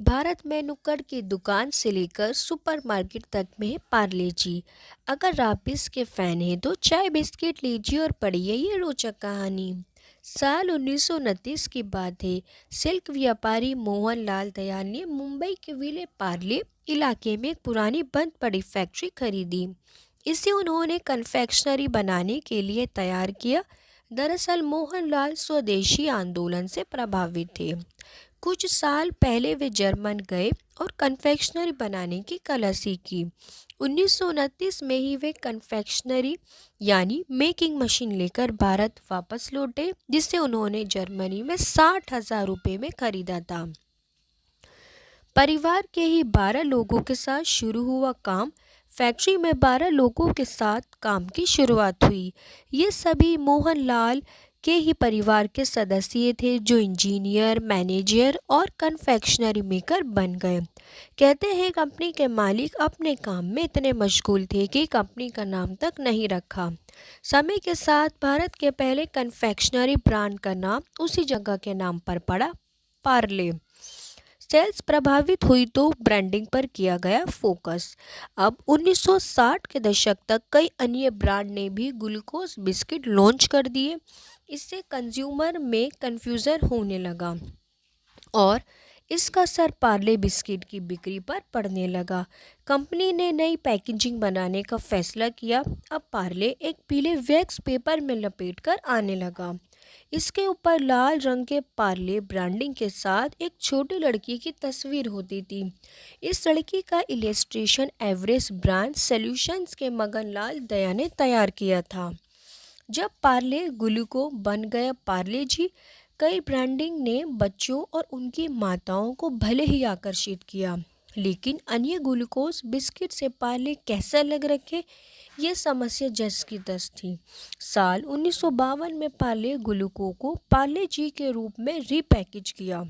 भारत में नुक्कड़ की दुकान से लेकर सुपरमार्केट तक में है पार्ले जी। अगर आप इसके फैन हैं तो चाय बिस्किट लीजिए और पढ़िए ये रोचक कहानी। साल 1929 की बात है। सिल्क व्यापारी मोहन लाल दयाल ने मुंबई के विले पार्ले इलाके में एक पुरानी बंद पड़ी फैक्ट्री खरीदी। इसे उन्होंने कन्फेक्शनरी बनाने के लिए तैयार किया। दरअसल मोहनलाल स्वदेशी आंदोलन से प्रभावित थे। कुछ साल पहले वे जर्मन गए और कन्फेक्शनरी बनाने की कला सीखी। 1929 में ही वे कन्फेक्शनरी यानी मेकिंग मशीन लेकर भारत वापस लौटे, जिसे उन्होंने जर्मनी में 60,000 रुपये में खरीदा था। परिवार के ही 12 लोगों के साथ शुरू हुआ काम। फैक्ट्री में 12 लोगों के साथ काम की शुरुआत हुई। ये सभी मोहनलाल के ही परिवार के सदस्य थे, जो इंजीनियर, मैनेजर और कन्फेक्शनरी मेकर बन गए। कहते हैं कंपनी के मालिक अपने काम में इतने मशगूल थे कि कंपनी का नाम तक नहीं रखा। समय के साथ भारत के पहले कन्फेक्शनरी ब्रांड का नाम उसी जगह के नाम पर पड़ा, पार्ले। सेल्स प्रभावित हुई तो ब्रांडिंग पर किया गया फोकस। अब 1960 के दशक तक कई अन्य ब्रांड ने भी ग्लूकोज बिस्किट लॉन्च कर दिए। इससे कंज्यूमर में कंफ्यूजन होने लगा और इसका असर पार्ले बिस्किट की बिक्री पर पड़ने लगा। कंपनी ने नई पैकेजिंग बनाने का फैसला किया। अब पार्ले एक पीले वैक्स पेपर में लपेटकर आने लगा। इसके ऊपर लाल रंग के पार्ले ब्रांडिंग के साथ एक छोटी लड़की की तस्वीर होती थी। इस लड़की का इलस्ट्रेशन एवरेस्ट ब्रांड सॉल्यूशंस के मगनलाल दया ने तैयार किया था। जब पार्ले ग्लूको बन गया पार्ले जी, कई ब्रांडिंग ने बच्चों और उनकी माताओं को भले ही आकर्षित किया, लेकिन अन्य ग्लूकोज बिस्किट से पार्ले कैसे अलग रखे, ये समस्या जस की तस थी। साल 1952 में पार्ले ग्लूको को पार्ले जी के रूप में रीपैकेज किया।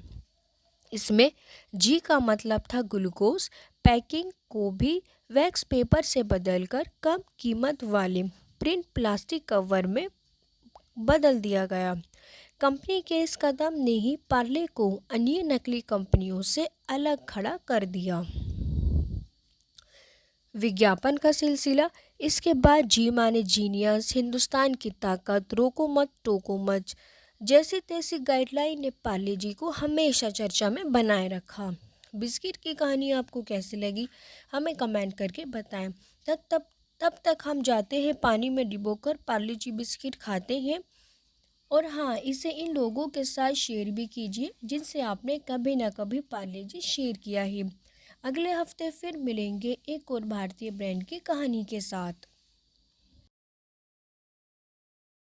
इसमें जी का मतलब था ग्लूकोज। पैकिंग को भी वैक्स पेपर से बदलकर कम कीमत वाले प्रिंट प्लास्टिक कवर में बदल दिया गया। कंपनी के इस कदम ने ही पार्ले को अन्य नकली कंपनियों से अलग खड़ा कर दिया। विज्ञापन का सिलसिला। इसके बाद जी माने जीनियस, हिंदुस्तान की ताकत, रोको मत टोको मत जैसी तैसी गाइडलाइन ने पार्ले जी को हमेशा चर्चा में बनाए रखा। बिस्किट की कहानी आपको कैसी लगी, हमें कमेंट करके बताएं। तब तक हम जाते हैं पानी में डिबोकर पार्ले जी बिस्किट खाते हैं। और हाँ, इसे इन लोगों के साथ शेयर भी कीजिए जिनसे आपने कभी ना कभी पार्ले जी शेयर किया है। अगले हफ्ते फिर मिलेंगे एक और भारतीय ब्रांड की कहानी के साथ।